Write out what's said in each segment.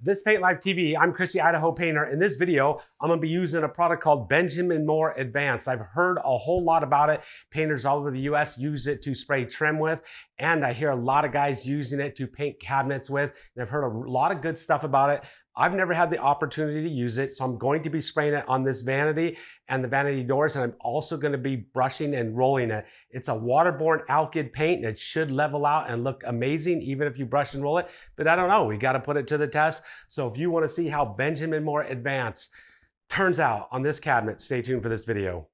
This Paint Life TV, I'm Chrissy, Idaho Painter. In this video, I'm gonna be using a product called Benjamin Moore Advanced. I've heard a whole lot about it. Painters all over the US use it to spray trim with, and I hear a lot of guys using it to paint cabinets with, and I've heard a lot of good stuff about it. I've never had the opportunity to use it, so I'm going to be spraying it on this vanity and the vanity doors, and I'm also going to be brushing and rolling it. It's a waterborne alkyd paint, and it should level out and look amazing even if you brush and roll it, but I don't know. We got to put it to the test. So if you want to see how Benjamin Moore Advanced turns out on this cabinet, stay tuned for this video.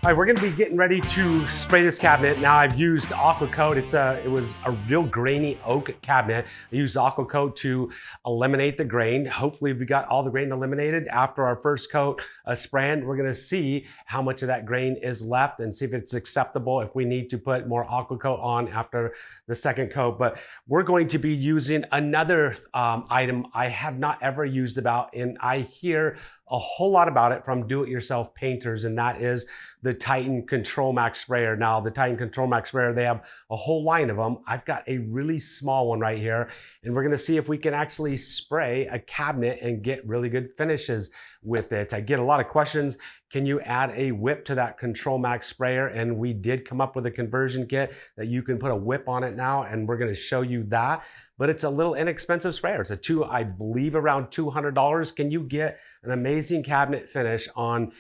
All right, we're gonna be getting ready to spray this cabinet. Now I've used Aqua Coat. It was a real grainy oak cabinet. I used Aqua Coat to eliminate the grain. Hopefully we got all the grain eliminated after our first coat of spraying. We're gonna see how much of that grain is left and see if it's acceptable, if we need to put more Aqua Coat on after the second coat. But we're going to be using another item I have not ever used about, and I hear a whole lot about it from do-it-yourself painters, and that is the Titan Control Max sprayer. Now, the Titan Control Max sprayer, they have a whole line of them. I've got a really small one right here, and we're gonna see if we can actually spray a cabinet and get really good finishes with it. I get a lot of questions. Can you add a whip to that Control Max sprayer? And we did come up with a conversion kit that you can put a whip on it now, and we're gonna show you that. But it's a little inexpensive sprayer. It's I believe around $200. Can you get an amazing cabinet finish on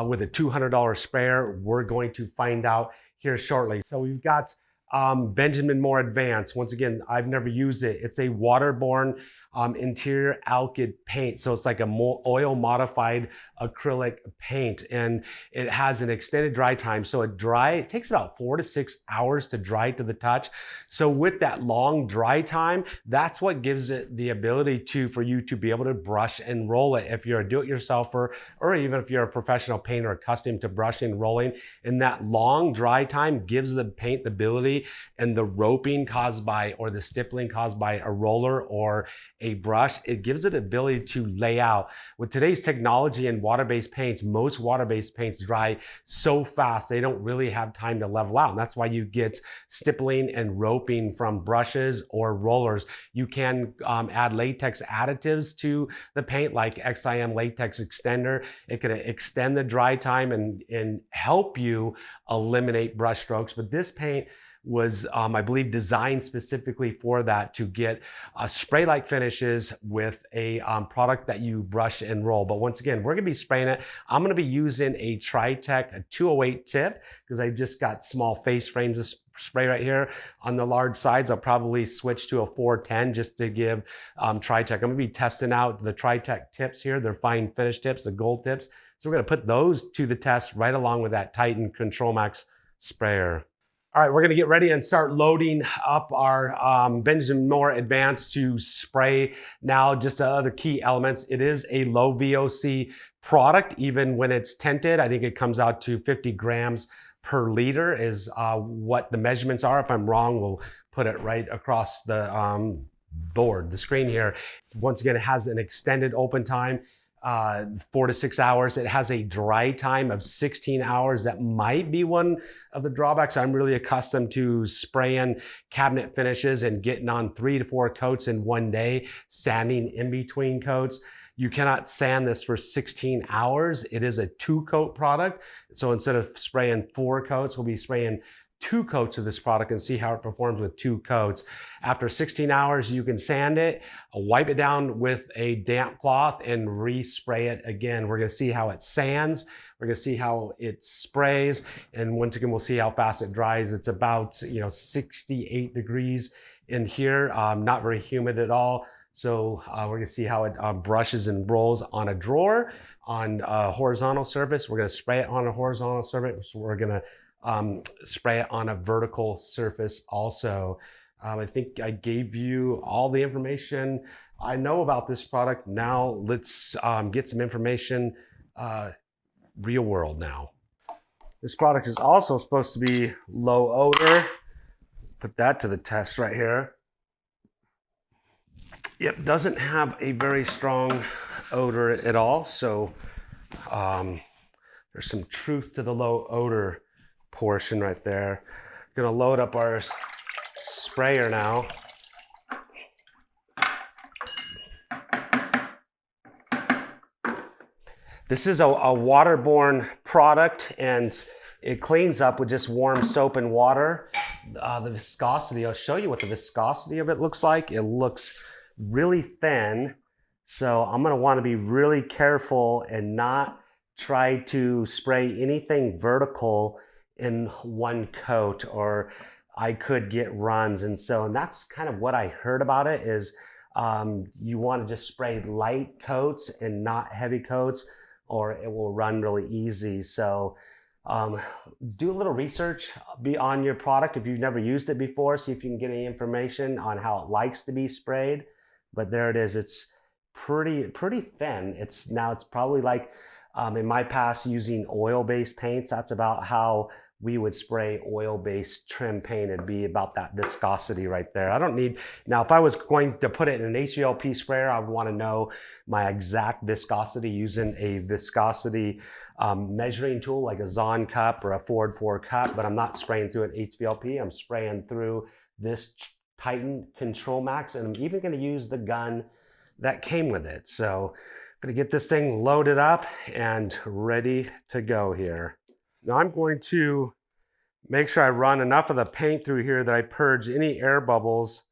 with a $200 sprayer? We're going to find out here shortly. So we've got Benjamin Moore Advanced. Once again, I've never used it. It's a waterborne interior alkyd paint. So it's like a oil modified acrylic paint, and it has an extended dry time. So it takes about 4 to 6 hours to dry to the touch. So with that long dry time, that's what gives it the ability for you to be able to brush and roll it if you're a do-it-yourselfer, or even if you're a professional painter accustomed to brushing and rolling. And that long dry time gives the paint the ability, and the roping caused by, or the stippling caused by a roller or a brush, it gives it ability to lay out. With today's technology and water-based paints, most water-based paints dry so fast they don't really have time to level out, and that's why you get stippling and roping from brushes or rollers. You can add latex additives to the paint, like XIM latex extender. It can extend the dry time and help you eliminate brush strokes, but this paint was, I believe, designed specifically for that, to get spray-like finishes with a product that you brush and roll. But once again, we're gonna be spraying it. I'm gonna be using a Tritech 208 tip, because I just got small face frames of spray right here. On the large sides, I'll probably switch to a 410 just to give Tritech. I'm gonna be testing out the Tritech tips here. They're fine finish tips, the gold tips. So we're gonna put those to the test right along with that Titan Control Max sprayer. All right, we're gonna get ready and start loading up our Benjamin Moore Advanced to spray. Now, just other key elements. It is a low VOC product, even when it's tinted. I think it comes out to 50 grams per liter is what the measurements are. If I'm wrong, we'll put it right across the the screen here. Once again, it has an extended open time, 4 to 6 hours. It has a dry time of 16 hours. That might be one of the drawbacks. I'm really accustomed to spraying cabinet finishes and getting on 3 to 4 coats in one day, sanding in between coats. You cannot sand this for 16 hours. It is a 2-coat product. So instead of spraying 4 coats, we'll be spraying 2 coats of this product and see how it performs with 2 coats. After 16 hours, you can sand it, wipe it down with a damp cloth, and respray it again. We're gonna see how it sands. We're gonna see how it sprays. And once again, we'll see how fast it dries. It's about 68 degrees in here, not very humid at all. So we're gonna see how it brushes and rolls on a drawer, on a horizontal surface. We're gonna spray it on a horizontal surface. So we're gonna spray it on a vertical surface also. I think I gave you all the information I know about this product. Now let's get some information real world now. This product is also supposed to be low odor. Put that to the test right here. Yep, doesn't have a very strong odor at all. So there's some truth to the low odor portion right there. Gonna load up our sprayer now. This is a waterborne product, and it cleans up with just warm soap and water. The viscosity, I'll show you what the viscosity of it looks like. It looks really thin, so I'm gonna wanna be really careful and not try to spray anything vertical in one coat, or I could get runs. And that's kind of what I heard about it is you wanna just spray light coats and not heavy coats, or it will run really easy. So do a little research on your product if you've never used it before. See if you can get any information on how it likes to be sprayed. But there it is. It's pretty thin. It's probably like in my past using oil-based paints. That's about how we would spray oil-based trim paint. It'd be about that viscosity right there. I don't need, now if I was going to put it in an HVLP sprayer, I would want to know my exact viscosity using a viscosity measuring tool like a Zahn cup or a Ford 4 cup, but I'm not spraying through an HVLP. I'm spraying through this Titan Control Max, and I'm even going to use the gun that came with it. So I'm going to get this thing loaded up and ready to go here. Now I'm going to make sure I run enough of the paint through here that I purge any air bubbles,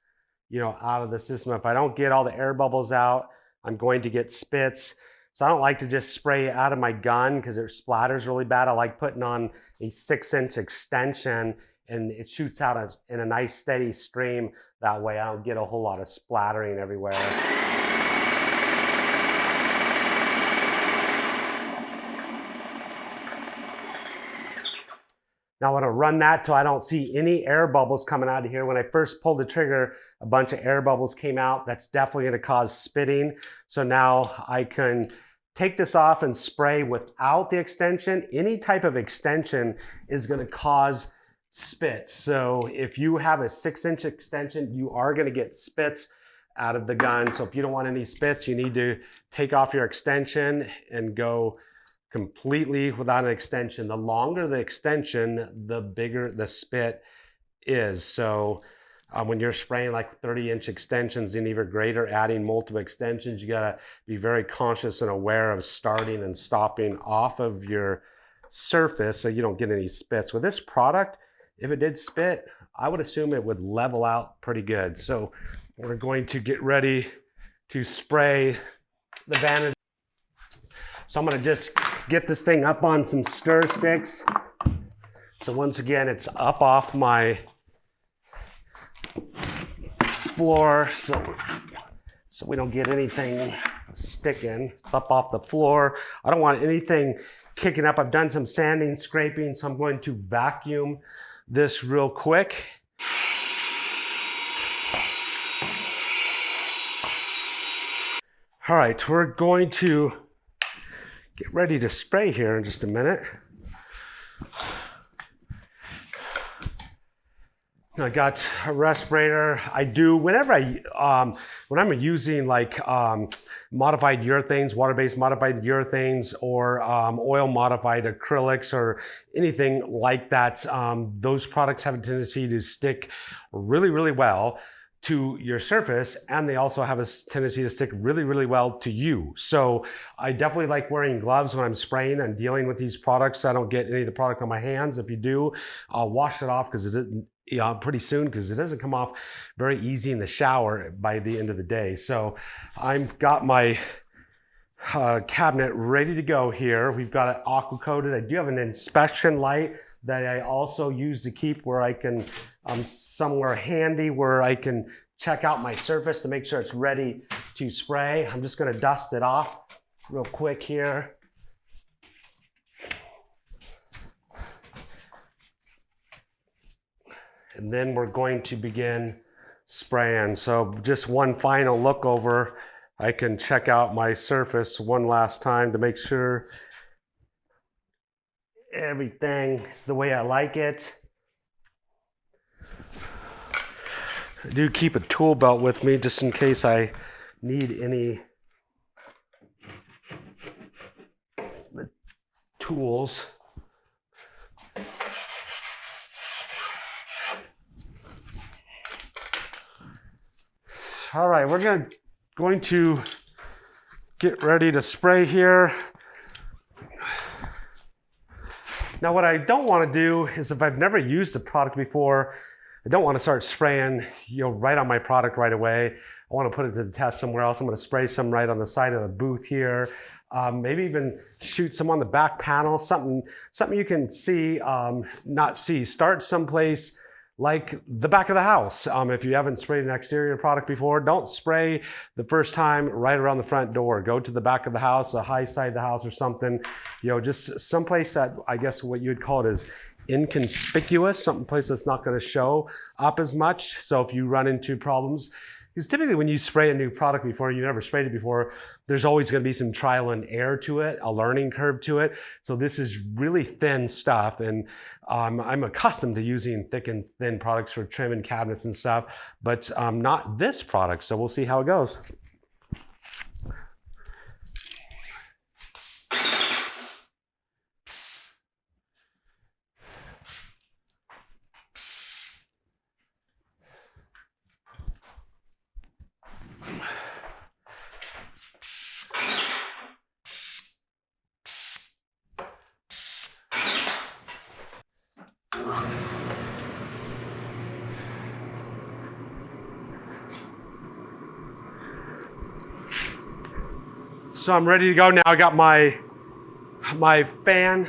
out of the system. If I don't get all the air bubbles out, I'm going to get spits. So I don't like to just spray out of my gun because it splatters really bad. I like putting on a 6-inch extension and it shoots out in a nice steady stream. That way I don't get a whole lot of splattering everywhere. Now I want to run that till I don't see any air bubbles coming out of here. When I first pulled the trigger, a bunch of air bubbles came out. That's definitely going to cause spitting. So now I can take this off and spray without the extension. Any type of extension is going to cause spits. So if you have a 6-inch extension, you are going to get spits out of the gun. So if you don't want any spits, you need to take off your extension and go completely without an extension. The longer the extension, the bigger the spit is. So when you're spraying like 30-inch extensions and even greater, adding multiple extensions, you gotta be very conscious and aware of starting and stopping off of your surface so you don't get any spits. With this product, if it did spit, I would assume it would level out pretty good. So we're going to get ready to spray the Vanity. So I'm gonna just get this thing up on some stir sticks. So once again, it's up off my floor so we don't get anything sticking. It's up off the floor. I don't want anything kicking up. I've done some sanding, scraping, so I'm going to vacuum this real quick. All right, we're going to get ready to spray here in just a minute. I got a respirator. I do whenever when I'm using like modified urethanes, water-based modified urethanes, or oil modified acrylics or anything like that. Those products have a tendency to stick really, really well to your surface, and they also have a tendency to stick really, really well to you. So I definitely like wearing gloves when I'm spraying and dealing with these products so I don't get any of the product on my hands. If you do, I'll wash it off because pretty soon, because it doesn't come off very easy in the shower by the end of the day. So I've got my cabinet ready to go here. We've got it aqua coated. I do have an inspection light that I also use to keep where I can, somewhere handy where I can check out my surface to make sure it's ready to spray. I'm just gonna dust it off real quick here. And then we're going to begin spraying. So just one final look over. I can check out my surface one last time to make sure everything is the way I like it. I do keep a tool belt with me just in case I need any tools. All right, we're going to get ready to spray here. Now what I don't want to do is, if I've never used the product before, I don't want to start spraying, right on my product right away. I want to put it to the test somewhere else. I'm going to spray some right on the side of the booth here. Maybe even shoot some on the back panel, something you can see, not see. Start someplace like the back of the house. If you haven't sprayed an exterior product before, don't spray the first time right around the front door. Go to the back of the house, a high side of the house or something, just someplace that I guess what you'd call it is inconspicuous, someplace that's not going to show up as much. So if you run into problems, because typically when you spray a new product before, you never sprayed it before, there's always going to be some trial and error to it, a learning curve to it. So this is really thin stuff, and I'm accustomed to using thick and thin products for trim and cabinets and stuff, but not this product. So we'll see how it goes. So I'm ready to go now. I got my fan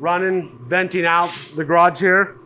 running, venting out the garage here.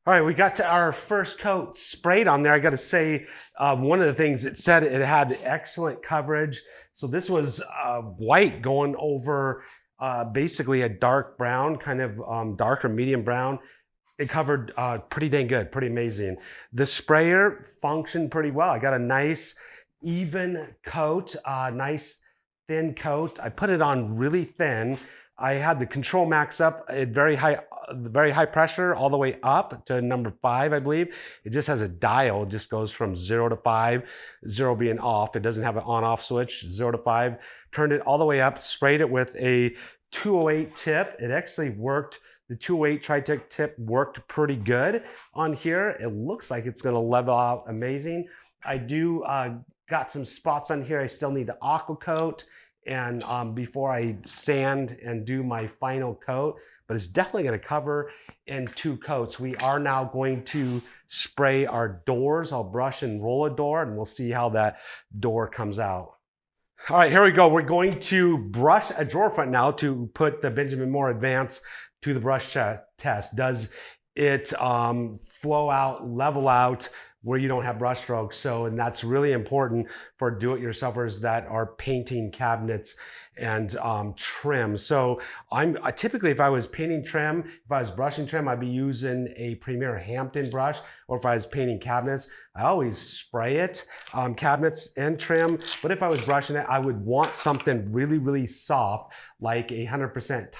All right, we got to our first coat sprayed on there. I got to say, one of the things it said, it had excellent coverage. So this was white going over basically a dark brown, kind of dark or medium brown. It covered pretty dang good, pretty amazing. The sprayer functioned pretty well. I got a nice even coat, nice thin coat. I put it on really thin. I had the control max up at very high pressure all the way up to number 5, I believe. It just has a dial. It just goes from 0 to 5, 0 being off. It doesn't have an on-off switch, 0 to 5. Turned it all the way up, sprayed it with a 208 tip. It actually worked. The 208 Tri-Tech tip worked pretty good on here. It looks like it's gonna level out amazing. I do got some spots on here. I still need to aqua coat and before I sand and do my final coat, but it's definitely going to cover in 2 coats. We are now going to spray our doors. I'll brush and roll a door, and we'll see how that door comes out. All right, here we go. We're going to brush a drawer front now to put the Benjamin Moore Advance to the brush test. Does it flow out, level out, where you don't have brush strokes? And that's really important for do-it-yourselfers that are painting cabinets and trim. So I typically, if I was painting trim, if I was brushing trim, I'd be using a Premier Hampton brush, or if I was painting cabinets, I always spray it, cabinets and trim. But if I was brushing it, I would want something really, really soft, like a 100%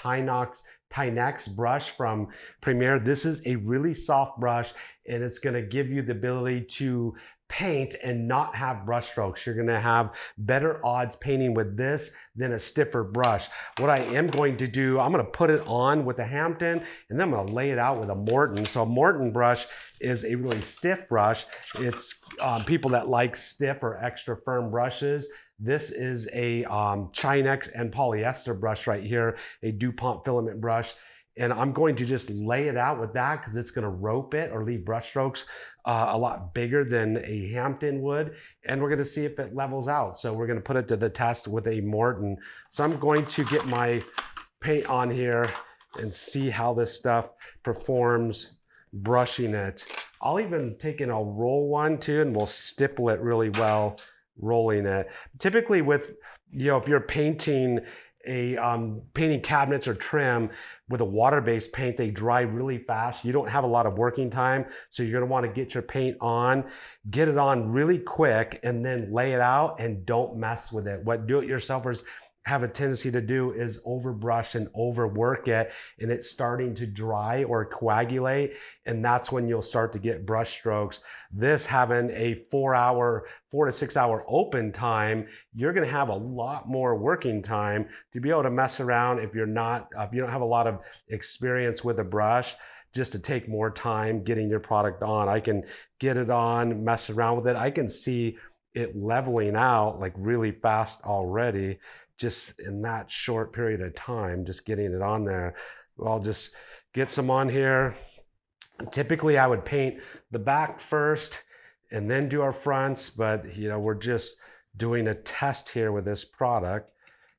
Tynex brush from Premier. This is a really soft brush, and it's gonna give you the ability to paint and not have brush strokes. You're gonna have better odds painting with this than a stiffer brush. What I am going to do, I'm gonna put it on with a Hampton and then I'm gonna lay it out with a Morton. So a Morton brush is a really stiff brush. It's people that like stiff or extra firm brushes. This is a Chinex and polyester brush right here, a DuPont filament brush. And I'm going to just lay it out with that because it's going to rope it or leave brush strokes a lot bigger than a Hampton would. And we're going to see if it levels out. So we're going to put it to the test with a Morton. So I'm going to get my paint on here and see how this stuff performs brushing it. I'll even take and I'll roll one too, and we'll stipple it really well, rolling it. Typically with, if you're painting painting cabinets or trim with a water-based paint, they dry really fast. You don't have a lot of working time, so you're gonna wanna get your paint on, get it on really quick, and then lay it out and don't mess with it. What do-it-yourselfers have a tendency to do is overbrush and overwork it, and it's starting to dry or coagulate, and that's when you'll start to get brush strokes. This having a 4 to 6 hour open time, you're gonna have a lot more working time to be able to mess around if you don't have a lot of experience with a brush, just to take more time getting your product on. I can get it on, mess around with it. I can see it leveling out like really fast already, just in that short period of time, just getting it on there. I'll just get some on here. Typically I would paint the back first and then do our fronts, but we're just doing a test here with this product.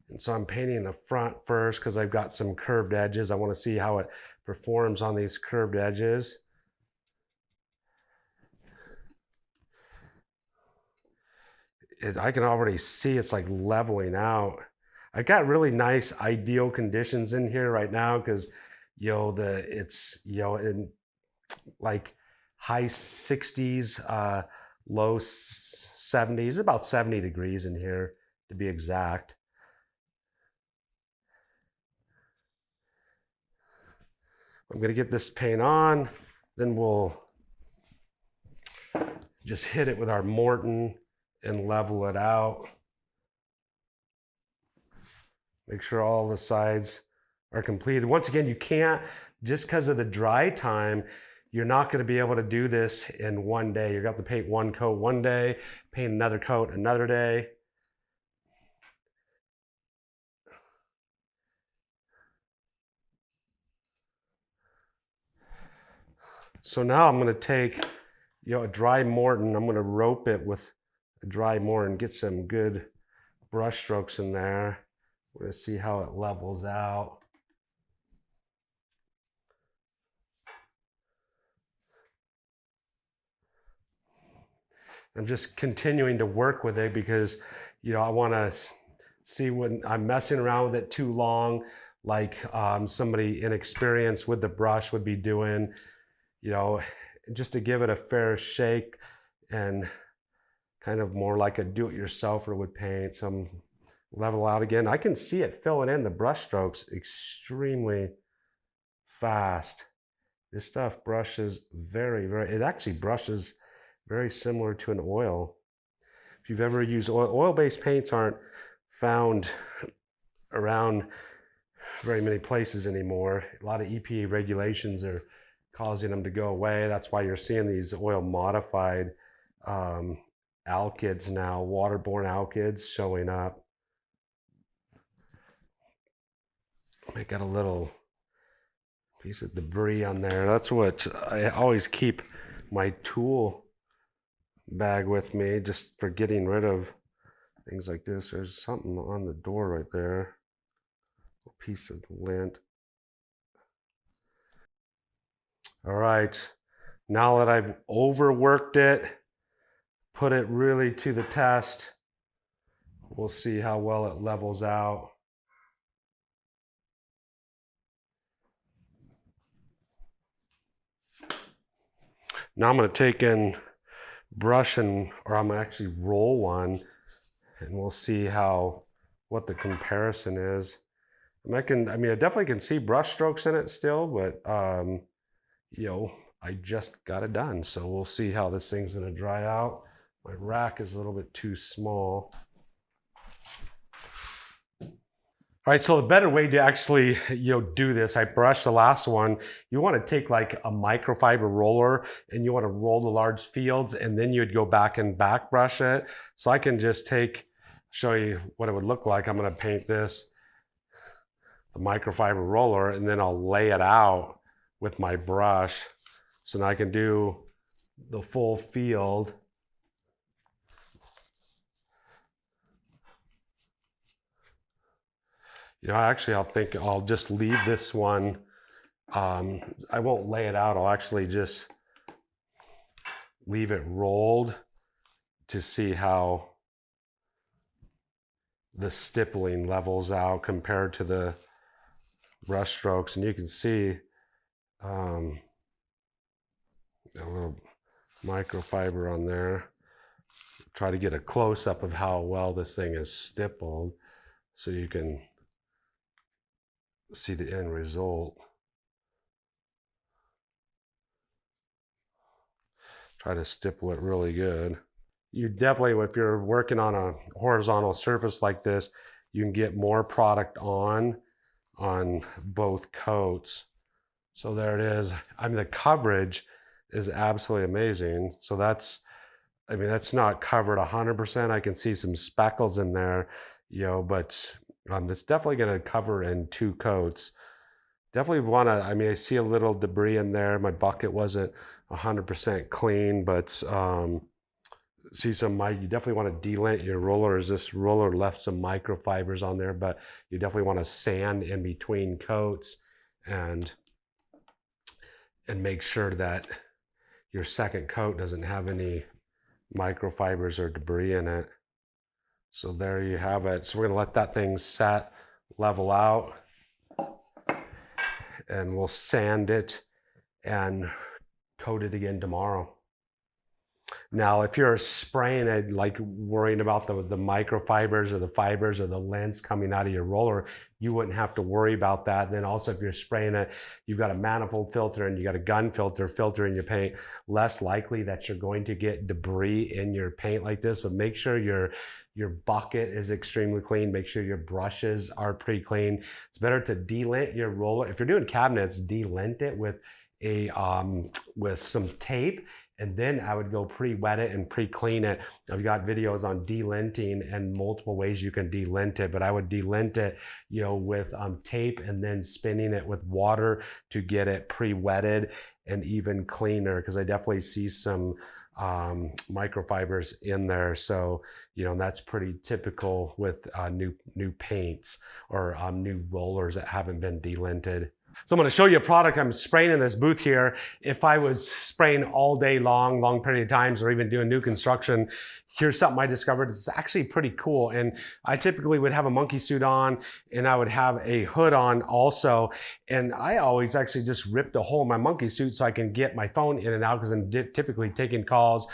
And so I'm painting the front first because I've got some curved edges. I want to see how it performs on these curved edges. I can already see it's like leveling out. I got really nice ideal conditions in here right now because it's in like high 60s, low 70s, about 70 degrees in here to be exact. I'm gonna get this paint on, then we'll just hit it with our Morton and level it out. Make sure all the sides are completed. Once again, you can't, just because of the dry time, you're not going to be able to do this in one day. You're going to have to paint one coat one day, paint another coat another day. So now I'm going to take a dry Morton. I'm going to rope it with a dry Morton, get some good brush strokes in there. We're going to see how it levels out. I'm just continuing to work with it because, I want to see when I'm messing around with it too long, like somebody inexperienced with the brush would be doing, just to give it a fair shake and kind of more like a do-it-yourselfer would paint. Some level out again. I can see it filling in the brush strokes extremely fast. This stuff brushes it actually brushes very similar to an oil. If you've ever used oil-based paints aren't found around very many places anymore. A lot of EPA regulations are causing them to go away. That's why you're seeing these oil modified alkyds now, waterborne alkyds showing up. I got a little piece of debris on there. That's what I always keep my tool bag with me, just for getting rid of things like this. There's something on the door right there, a piece of lint. All right, now that I've overworked it, put it really to the test, we'll see how well it levels out. Now I'm going to take in brush or I'm going to actually roll one, and we'll see what the comparison is. I definitely can see brush strokes in it still, but I just got it done. So we'll see how this thing's going to dry out. My rack is a little bit too small. All right, so the better way to actually, do this, I brushed the last one. You want to take like a microfiber roller and you want to roll the large fields, and then you'd go back and back brush it. So I can just show you what it would look like. I'm going to paint this, the microfiber roller, and then I'll lay it out with my brush. So now I can do the full field. Actually, I'll just leave this one. I won't lay it out. I'll actually just leave it rolled to see how the stippling levels out compared to the brush strokes. And you can see a little microfiber on there. Try to get a close-up of how well this thing is stippled so you can see the end result. Try to stipple it really good. You definitely, if you're working on a horizontal surface like this, you can get more product on both coats. So there it is. I mean, the coverage is absolutely amazing. So that's not covered 100%. I can see some speckles in there, but it's definitely going to cover in 2 coats. Definitely want to, I see a little debris in there. My bucket wasn't 100% clean, but see you definitely want to delint your roller, as this roller left some microfibers on there, but you definitely want to sand in between coats and make sure that your second coat doesn't have any microfibers or debris in it. So there you have it. So we're going to let that thing set, level out, and we'll sand it and coat it again tomorrow. Now, if you're spraying it, like worrying about the microfibers or the fibers or the lens coming out of your roller, you wouldn't have to worry about that. Then also, if you're spraying it, you've got a manifold filter and you got a gun filter in your paint, less likely that you're going to get debris in your paint like this. But make sure your bucket is extremely clean. Make sure your brushes are pretty clean. It's better to delint your roller. If you're doing cabinets, delint it with some tape, and then I would go pre-wet it and pre-clean it. I've got videos on delinting and multiple ways you can delint it, but I would delint it, with tape and then spinning it with water to get it pre-wetted and even cleaner, because I definitely see some microfibers in there. So that's pretty typical with new paints or new rollers that haven't been delinted. So I'm going to show you a product I'm spraying in this booth here. If I was spraying all day long period of times, or even doing new construction, here's something I discovered. It's actually pretty cool. And I typically would have a monkey suit on, and I would have a hood on also. And I always actually just ripped a hole in my monkey suit so I can get my phone in and out, because I'm typically taking calls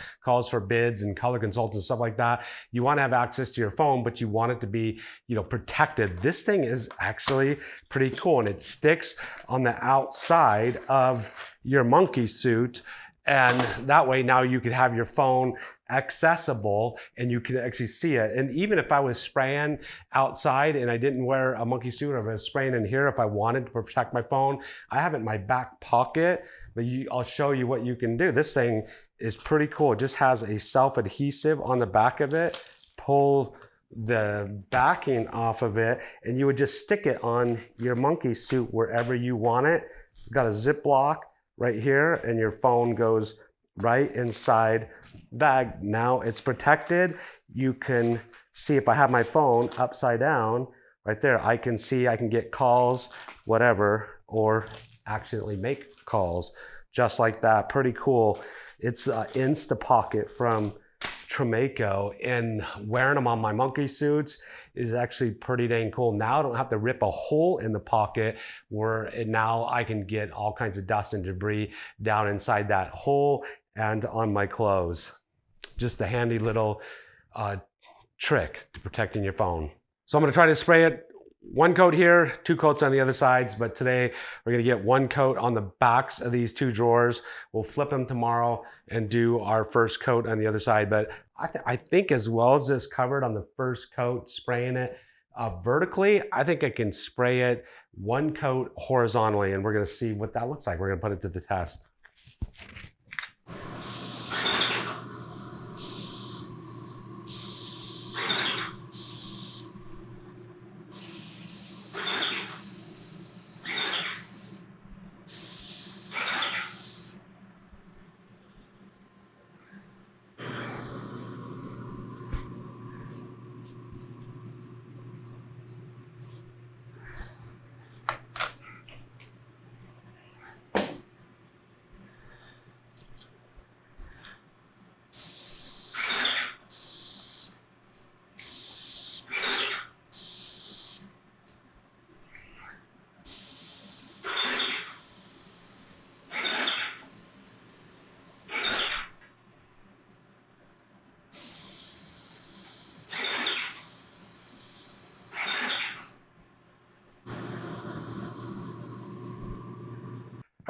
for bids and color consultants, stuff like that. You want to have access to your phone, but you want it to be, protected. This thing is actually pretty cool, and it sticks on the outside of your monkey suit. And that way now you could have your phone accessible and you can actually see it. And even if I was spraying outside and I didn't wear a monkey suit, or if I was spraying in here, if I wanted to protect my phone, I have it in my back pocket. But I'll show you what you can do. This thing is pretty cool. It just has a self-adhesive on the back of it. Pull the backing off of it, and you would just stick it on your monkey suit wherever you want it. It's got a Ziploc right here, and your phone goes right inside the bag. Now it's protected. You can see, if I have my phone upside down right there, I can see, I can get calls, whatever, or accidentally make calls just like that. Pretty cool. It's an Instapocket from Tremaco, and wearing them on my monkey suits is actually pretty dang cool. Now I don't have to rip a hole in the pocket, now I can get all kinds of dust and debris down inside that hole and on my clothes. Just a handy little trick to protecting your phone. So I'm going to try to spray it one coat here, 2 coats on the other sides, but today we're gonna get 1 coat on the backs of these 2 drawers. We'll flip them tomorrow and do our first coat on the other side. But I think as well as this covered on the first coat, spraying it vertically, I think I can spray it 1 coat horizontally, and we're gonna see what that looks like. We're gonna put it to the test.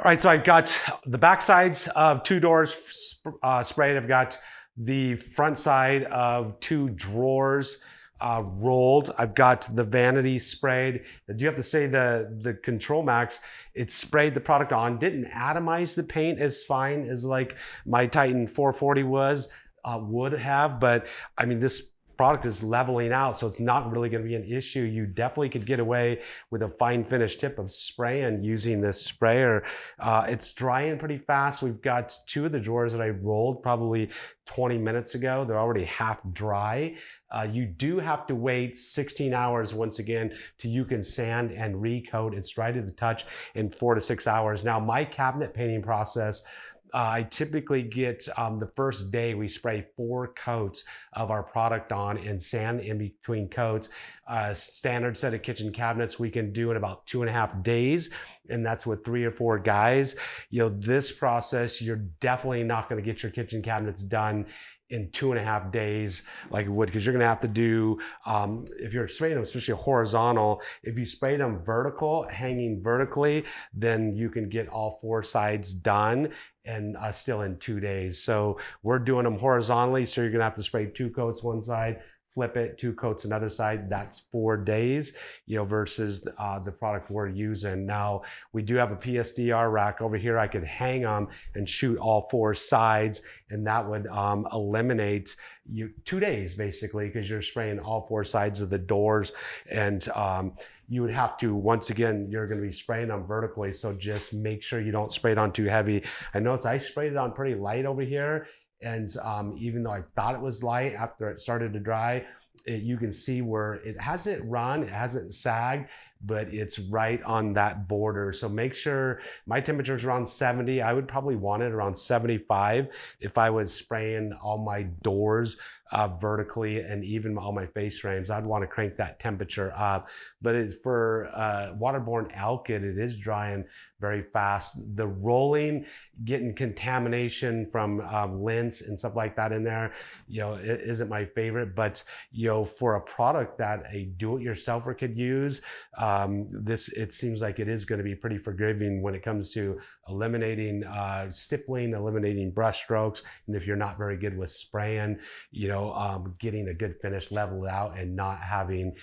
All right, so I've got the back sides of 2 doors sprayed. I've got the front side of 2 drawers rolled. I've got the Vanity sprayed. I do have to say the Control Max, it sprayed the product on, didn't atomize the paint as fine as like my Titan 440 would have, but I mean, this product is leveling out, so it's not really going to be an issue. You definitely could get away with a fine finish tip of spraying using this sprayer. It's drying pretty fast. We've got 2 of the drawers that I rolled probably 20 minutes ago. They're already half dry. You do have to wait 16 hours once again till you can sand and recoat. It's dry to the touch in 4 to 6 hours. Now, my cabinet painting process, I typically get the first day we spray 4 coats of our product on and sand in between coats. Standard set of kitchen cabinets we can do in about 2.5 days, and that's with 3 or 4 guys. You know, this process, you're definitely not going to get your kitchen cabinets done in 2.5 days like it would, because you're going to have to do, if you're spraying them, especially horizontal, if you spray them vertical, hanging vertically, then you can get all 4 sides done and still in 2 days. So we're doing them horizontally, so you're going to have to spray 2 coats one side, flip it, 2 coats another side. That's 4 days, you know, versus the product we're using. Now, we do have a PSDR rack over here. I could hang them and shoot all 4 sides, and that would eliminate you 2 days basically, because you're spraying all 4 sides of the doors. And you would have to, once again, you're going to be spraying them vertically, so just make sure you don't spray it on too heavy. I noticed I sprayed it on pretty light over here, and even though I thought it was light, after it started to dry, you can see where it hasn't run, it hasn't sagged, but it's right on that border. So make sure, my temperature is around 70. I would probably want it around 75 if I was spraying all my doors vertically, and even all my face frames. I'd want to crank that temperature up. But it's for waterborne alkyd, it is drying very fast. The rolling, getting contamination from lint and stuff like that in there, you know, it isn't my favorite. But you know, for a product that a do-it-yourselfer could use, it seems like it is going to be pretty forgiving when it comes to eliminating stippling, eliminating brush strokes, and if you're not very good with spraying, you know, getting a good finish leveled out and not having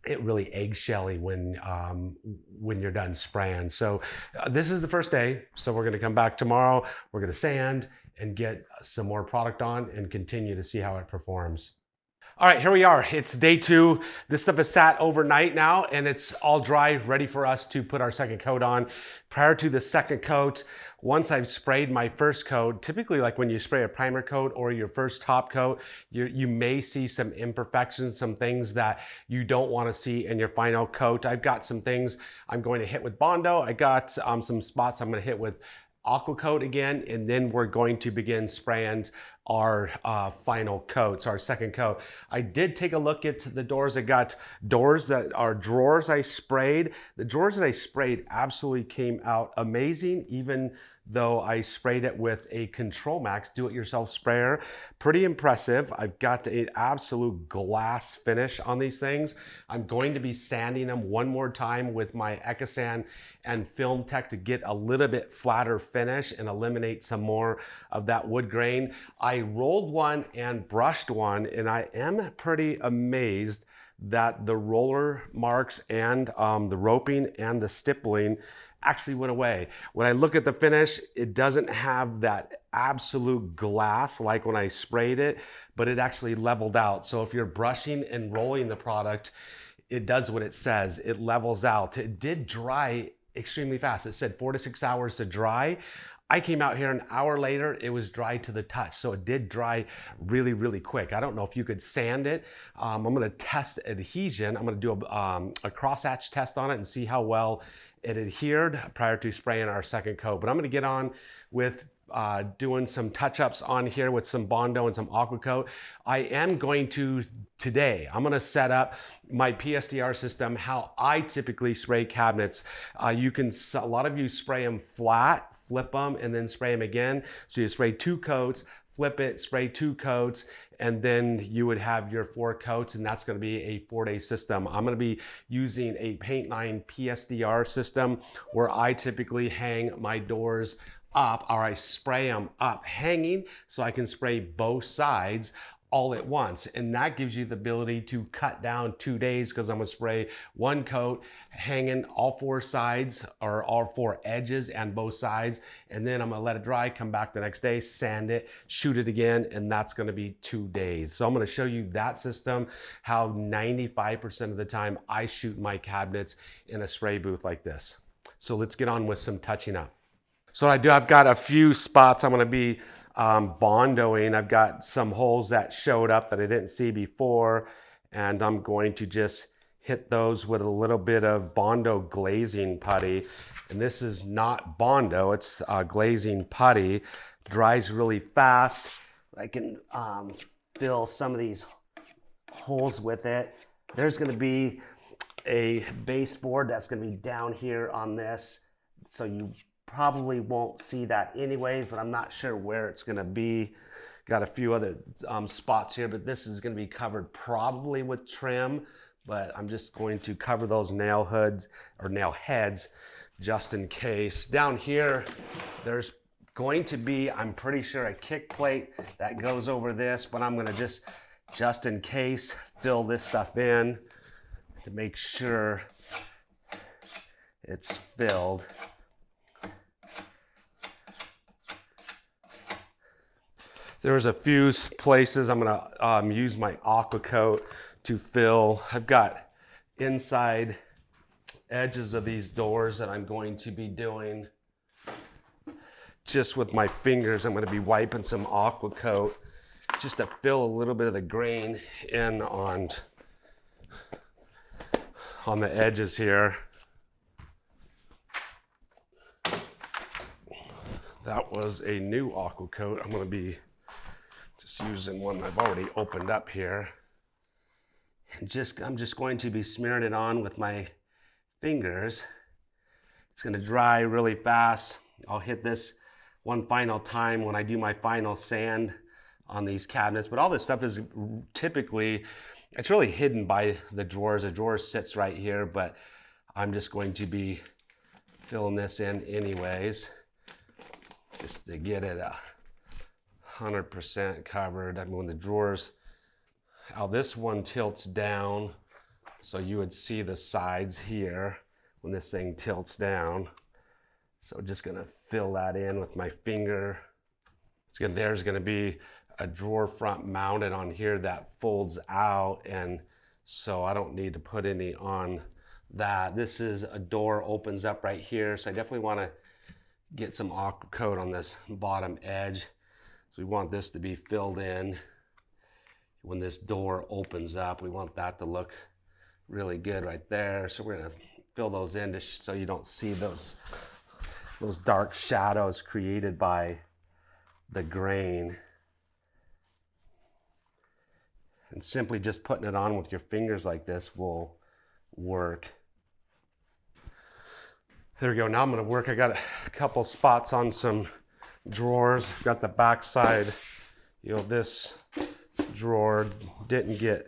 it really eggshelly when you're done spraying. So this is the first day. So we're going to come back tomorrow. We're going to sand and get some more product on and continue to see how it performs. All right, here we are. It's day 2. This stuff is sat overnight now, and it's all dry, ready for us to put our second coat on. Prior to the second coat, once I've sprayed my first coat, typically like when you spray a primer coat or your first top coat, you may see some imperfections, some things that you don't want to see in your final coat. I've got some things I'm going to hit with Bondo. I got some spots I'm going to hit with Aqua Coat again, and then we're going to begin spraying our final coats, our second coat. I did take a look at the doors. I got doors that are drawers I sprayed. The drawers that I sprayed absolutely came out amazing, even though I sprayed it with a Control Max do-it-yourself sprayer. Pretty impressive. I've got an absolute glass finish on these things. I'm going to be sanding them one more time with my Ecosand and Film Tech to get a little bit flatter finish and eliminate some more of that wood grain. I rolled one and brushed one, and I am pretty amazed that the roller marks and the roping and the stippling actually went away. When I look at the finish, it doesn't have that absolute glass like when I sprayed it, but it actually leveled out. So if you're brushing and rolling the product, it does what it says. It levels out. It did dry extremely fast. It said 4 to 6 hours to dry. I came out here an hour later, it was dry to the touch. So it did dry really, really quick. I don't know if you could sand it. I'm gonna test adhesion. I'm gonna do a cross-hatch test on it and see how well it adhered prior to spraying our second coat. But I'm gonna get on with doing some touch-ups on here with some Bondo and some Aqua Coat. I am going to, today, I'm gonna set up my PSDR system, how I typically spray cabinets. A lot of you spray them flat, flip them, and then spray them again. So you spray 2 coats, flip it, spray 2 coats, and then you would have your 4 coats, and that's gonna be a 4-day system. I'm gonna be using a Paint Line PSDR system where I typically hang my doors up, or I spray them up hanging, so I can spray both sides all at once. And that gives you the ability to cut down 2 days, because I'm gonna spray 1 coat hanging all 4 sides, or all 4 edges and both sides. And then I'm gonna let it dry, come back the next day, sand it, shoot it again, and that's gonna be 2 days. So I'm gonna show you that system, how 95% of the time I shoot my cabinets in a spray booth like this. So let's get on with some touching up. So I've got a few spots I'm gonna be Bondoing. I've got some holes that showed up that I didn't see before, and I'm going to just hit those with a little bit of Bondo glazing putty. And this is not Bondo, it's glazing putty. Dries really fast. I can fill some of these holes with it. There's gonna be a baseboard that's gonna be down here on this, so you probably won't see that anyways, but I'm not sure where it's gonna be. Got a few other spots here, but this is gonna be covered probably with trim, but I'm just going to cover those nail hoods or nail heads just in case. Down here, there's going to be, I'm pretty sure, a kick plate that goes over this, but I'm gonna just in case, fill this stuff in to make sure it's filled. There's a few places I'm gonna use my Aqua Coat to fill. I've got inside edges of these doors that I'm going to be doing just with my fingers. I'm gonna be wiping some Aqua Coat just to fill a little bit of the grain in on the edges here. That was a new Aqua Coat. I'm gonna be just using one I've already opened up here. And I'm just going to be smearing it on with my fingers. It's gonna dry really fast. I'll hit this one final time when I do my final sand on these cabinets. But all this stuff is typically, it's really hidden by the drawers. The drawer sits right here, but I'm just going to be filling this in anyways, just to get it 100% covered. I mean, when the drawers, how this one tilts down, so you would see the sides here when this thing tilts down. So just gonna fill that in with my finger. There's gonna be a drawer front mounted on here that folds out, and so I don't need to put any on that. This is a door opens up right here, so I definitely wanna get some Aqua Coat on this bottom edge. So we want this to be filled in. When this door opens up, we want that to look really good right there. So we're gonna fill those in so you don't see those dark shadows created by the grain. And simply just putting it on with your fingers like this will work. There we go. Now I'm going to work. I got a couple spots on some drawers. Got the back side. This drawer didn't get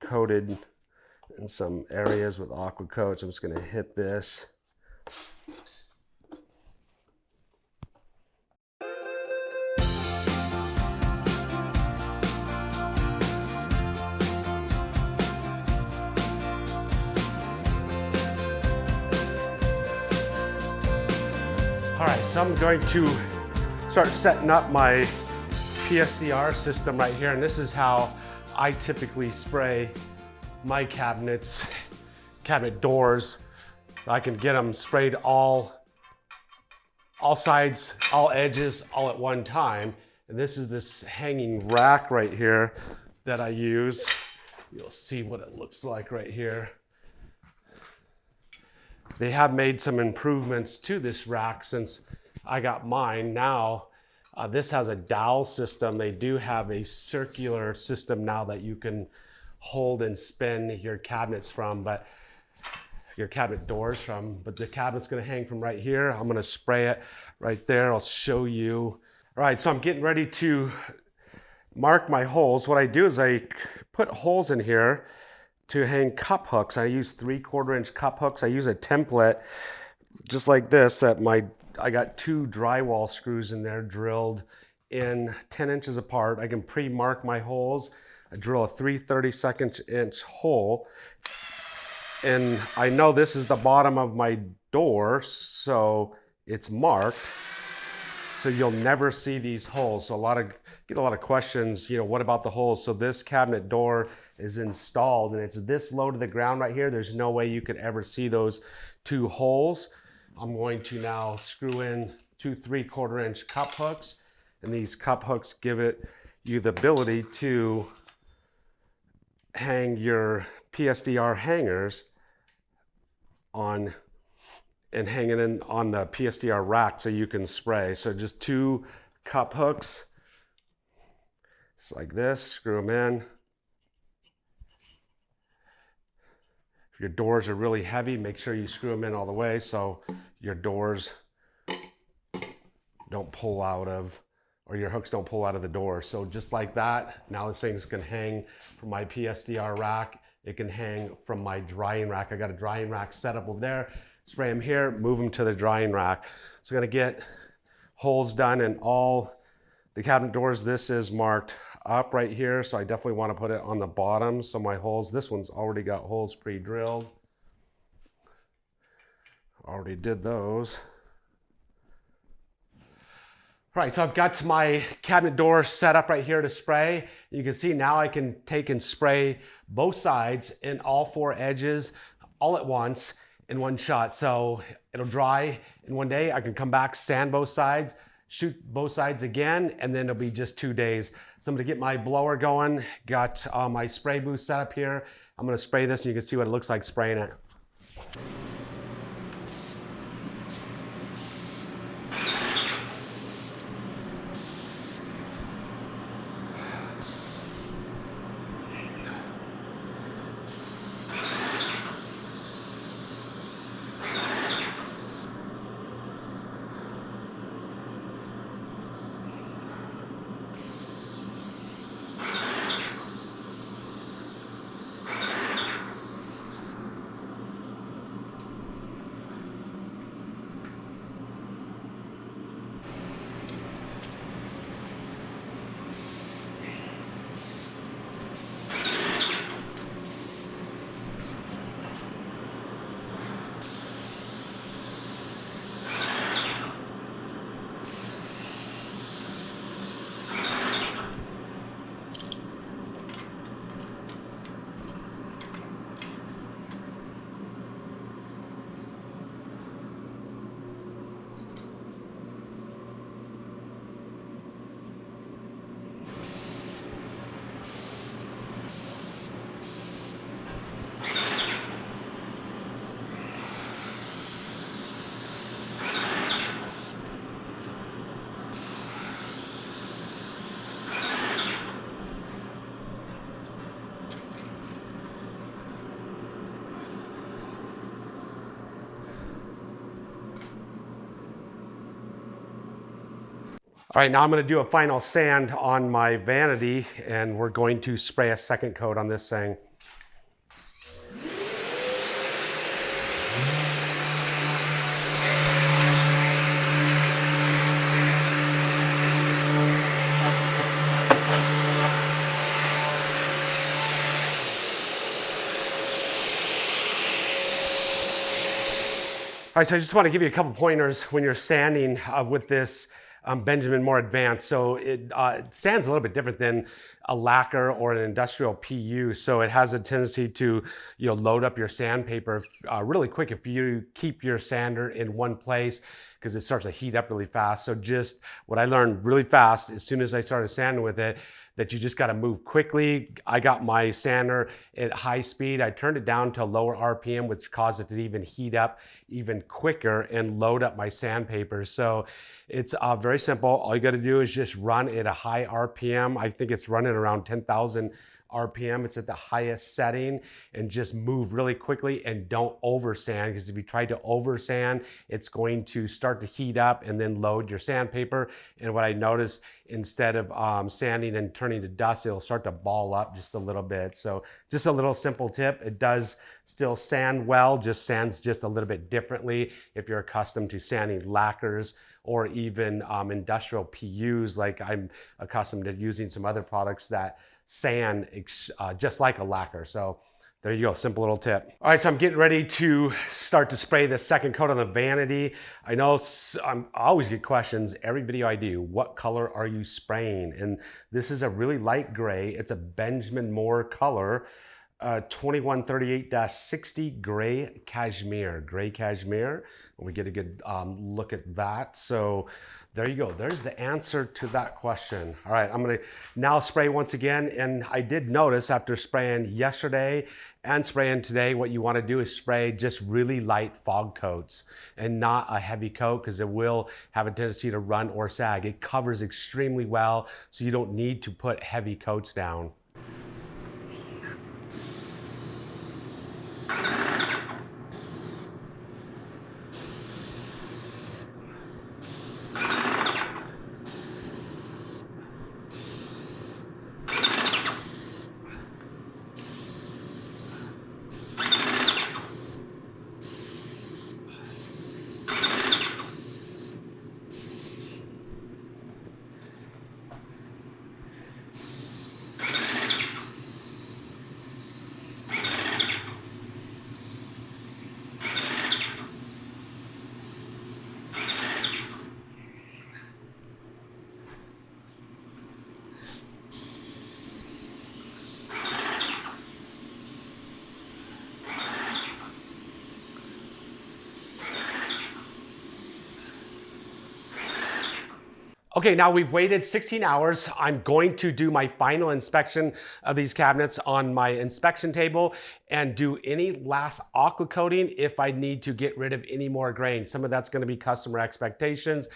coated in some areas with aqua coat, so I'm just going to hit this. All right, so I'm going to start setting up my PSDR system right here, and this is how I typically spray my cabinet doors. I can get them sprayed all sides, all edges, all at one time. And this is this hanging rack right here that I use. You'll see what it looks like right here. They have made some improvements to this rack since I got mine. Now, this has a dowel system. They do have a circular system now that you can hold and spin your cabinets from, but your cabinet doors from. But the cabinet's gonna hang from right here. I'm gonna spray it right there. I'll show you. All right, so I'm getting ready to mark my holes. What I do is I put holes in here to hang cup hooks. I use 3/4 inch cup hooks. I use a template just like this I got 2 drywall screws in there drilled in 10 inches apart. I can pre-mark my holes. I drill a 3/32 inch hole. And I know this is the bottom of my door, so it's marked. So you'll never see these holes. So get a lot of questions, what about the holes? So this cabinet door is installed and it's this low to the ground right here. There's no way you could ever see those 2 holes. I'm going to now screw in 2 3/4 inch cup hooks, and these cup hooks give you the ability to hang your PSDR hangers on and hang it in on the PSDR rack so you can spray. So just 2 cup hooks, just like this, screw them in. If your doors are really heavy, make sure you screw them in all the way so your doors don't pull out of, or your hooks don't pull out of the door. So just like that, now this thing's can hang from my PSDR rack. It can hang from my drying rack. I got a drying rack set up over there. Spray them here, move them to the drying rack. So I'm gonna get holes done in all the cabinet doors. This is marked up right here, so I definitely want to put it on the bottom. So my holes, this one's already got holes pre-drilled. Already did those. All right, so I've got my cabinet door set up right here to spray. You can see now I can take and spray both sides and all 4 edges all at once in one shot. So it'll dry in one day. I can come back, sand both sides, shoot both sides again, and then it'll be just 2 days. So I'm gonna get my blower going, got my spray booth set up here. I'm gonna spray this and you can see what it looks like spraying it. All right, now I'm going to do a final sand on my Vanity, and we're going to spray a second coat on this thing. All right, so I just want to give you a couple pointers when you're sanding with this Benjamin more advanced. So it sands a little bit different than a lacquer or an industrial PU. So it has a tendency to, load up your sandpaper really quick if you keep your sander in one place, because it starts to heat up really fast. So just what I learned really fast as soon as I started sanding with it, that you just got to move quickly. I got my sander at high speed. I turned it down to lower RPM, which caused it to even heat up even quicker and load up my sandpaper. So it's very simple. All you got to do is just run at a high RPM. I think it's running around 10,000 RPM. It's at the highest setting, and just move really quickly and don't over sand, because if you try to over sand, it's going to start to heat up and then load your sandpaper. And what I noticed, instead of sanding and turning to dust, it'll start to ball up just a little bit. So just a little simple tip. It does still sand well, just sands just a little bit differently if you're accustomed to sanding lacquers or even industrial PUs, like I'm accustomed to using some other products that sand just like a lacquer. So there you go, simple little tip. All right, so I'm getting ready to start to spray the second coat on the Vanity. I know I always get questions every video I do, what color are you spraying? And this is a really light gray. It's a Benjamin Moore color, 2138-60 gray cashmere. We get a good look at that. So there you go. There's the answer to that question. All right, I'm gonna now spray once again. And I did notice after spraying yesterday and spraying today, what you wanna do is spray just really light fog coats and not a heavy coat, because it will have a tendency to run or sag. It covers extremely well, so you don't need to put heavy coats down. Okay, now we've waited 16 hours. I'm going to do my final inspection of these cabinets on my inspection table and do any last aqua coating if I need to get rid of any more grain. Some of that's gonna be customer expectations.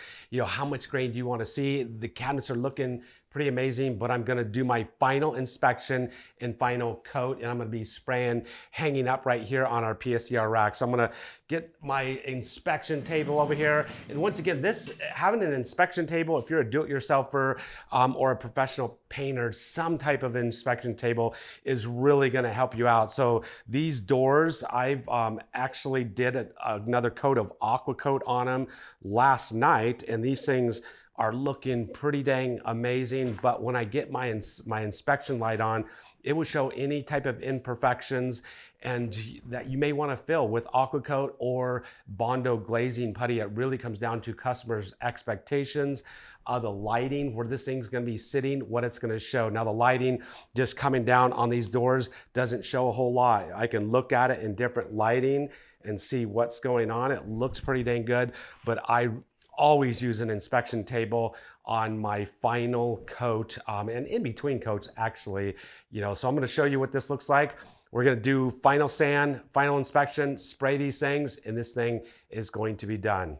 How much grain do you wanna see? The cabinets are looking pretty amazing, but I'm gonna do my final inspection and final coat, and I'm gonna be spraying hanging up right here on our PSCR rack. So I'm gonna get my inspection table over here. And once again, having an inspection table, if you're a do-it-yourselfer or a professional painter, some type of inspection table is really gonna help you out. So these doors, I've actually did another coat of aqua coat on them last night, and these things are looking pretty dang amazing. But when I get my inspection light on, it will show any type of imperfections and that you may want to fill with aqua coat or Bondo glazing putty. It really comes down to customers' expectations. The lighting, where this thing's going to be sitting, what it's going to show. Now the lighting just coming down on these doors doesn't show a whole lot. I can look at it in different lighting and see what's going on. It looks pretty dang good, but I always use an inspection table on my final coat and in between coats actually. So I'm going to show you what this looks like. We're going to do final sand, final inspection, spray these things, and this thing is going to be done.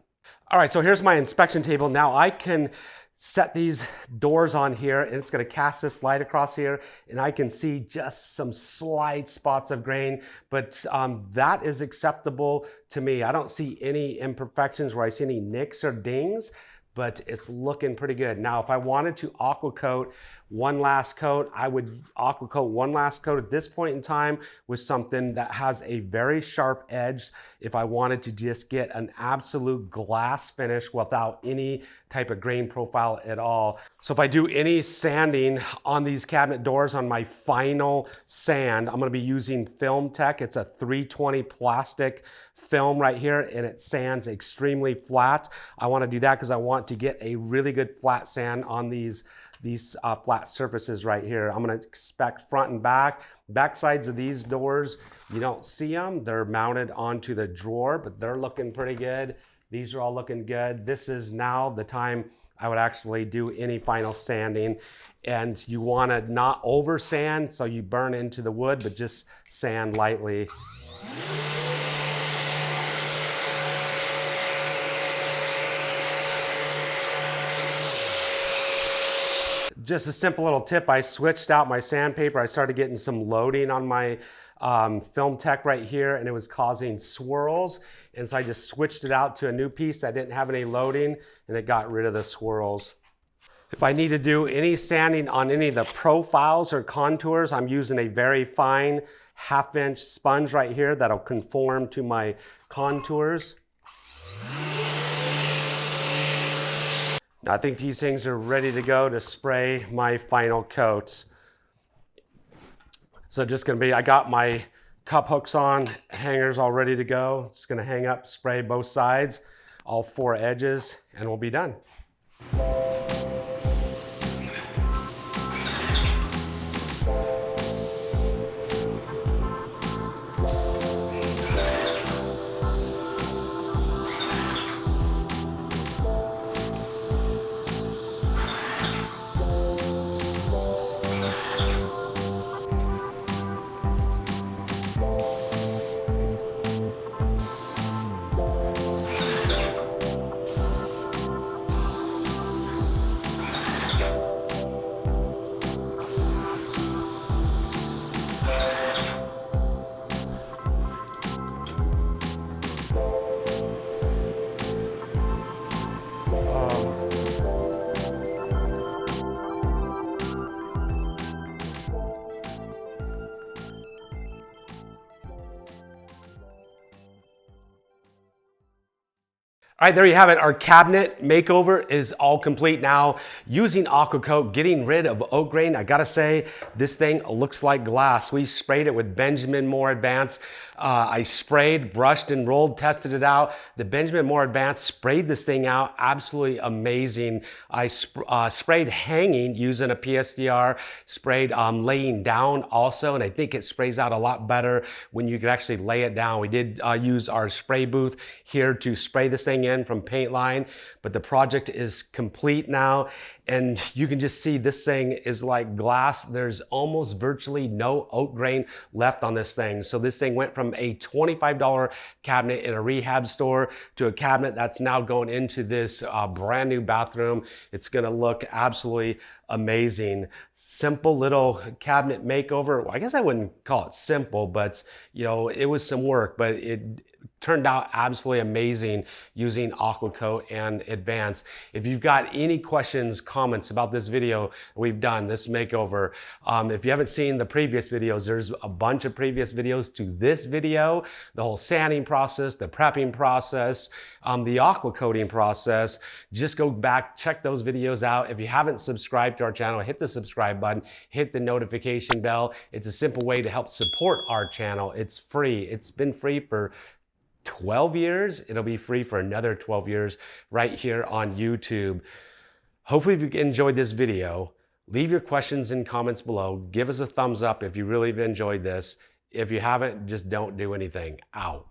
All right, so here's my inspection table. Now I can set these doors on here, and it's going to cast this light across here, and I can see just some slight spots of grain, but that is acceptable to me. I don't see any imperfections where I see any nicks or dings, but it's looking pretty good. Now, if I wanted to aqua coat one last coat, I would aqua coat one last coat at this point in time with something that has a very sharp edge if I wanted to just get an absolute glass finish without any type of grain profile at all. So if I do any sanding on these cabinet doors on my final sand, I'm gonna be using Film Tech. It's a 320 plastic film right here, and it sands extremely flat. I wanna do that because I want to get a really good flat sand on these flat surfaces right here. I'm gonna expect front and back sides of these doors. You don't see them. They're mounted onto the drawer, but they're looking pretty good. These are all looking good. This is now the time I would actually do any final sanding. And you wanna not over sand so you burn into the wood, but just sand lightly. Just a simple little tip, I switched out my sandpaper. I started getting some loading on my Film Tech right here, and it was causing swirls. And so I just switched it out to a new piece that didn't have any loading, and it got rid of the swirls. If I need to do any sanding on any of the profiles or contours, I'm using a very fine 1/2 inch sponge right here that'll conform to my contours. Now I think these things are ready to go to spray my final coats. So just gonna be, I got my cup hooks on, hangers all ready to go. Just gonna hang up, spray both sides, all 4 edges, and we'll be done. All right, there you have it. Our cabinet makeover is all complete now. Using Aqua Coat, getting rid of oak grain. I gotta say, this thing looks like glass. We sprayed it with Benjamin Moore Advanced. I sprayed, brushed, and rolled, tested it out. The Benjamin Moore Advanced sprayed this thing out. Absolutely amazing. I sprayed hanging using a PSDR, sprayed laying down also, and I think it sprays out a lot better when you can actually lay it down. We did use our spray booth here to spray this thing in from paint line, but the project is complete now, and you can just see this thing is like glass. There's almost virtually no oak grain left on this thing. So this thing went from a $25 cabinet in a rehab store to a cabinet that's now going into this brand new bathroom. It's gonna look absolutely amazing. Simple little cabinet makeover. Well, I guess I wouldn't call it simple, but you know, it was some work, but it turned out absolutely amazing using Aqua Coat and Advanced. If you've got any questions, comments about this video we've done, this makeover, if you haven't seen the previous videos, there's a bunch of previous videos to this video, the whole sanding process, the prepping process, the aqua coating process. Just go back, check those videos out. If you haven't subscribed to our channel, hit the subscribe button, hit the notification bell. It's a simple way to help support our channel. It's free. It's been free for 12 years. It'll be free for another 12 years right here on YouTube. Hopefully if you enjoyed this video, leave your questions and comments below. Give us a thumbs up if you really have enjoyed this. If you haven't, just don't do anything. Out.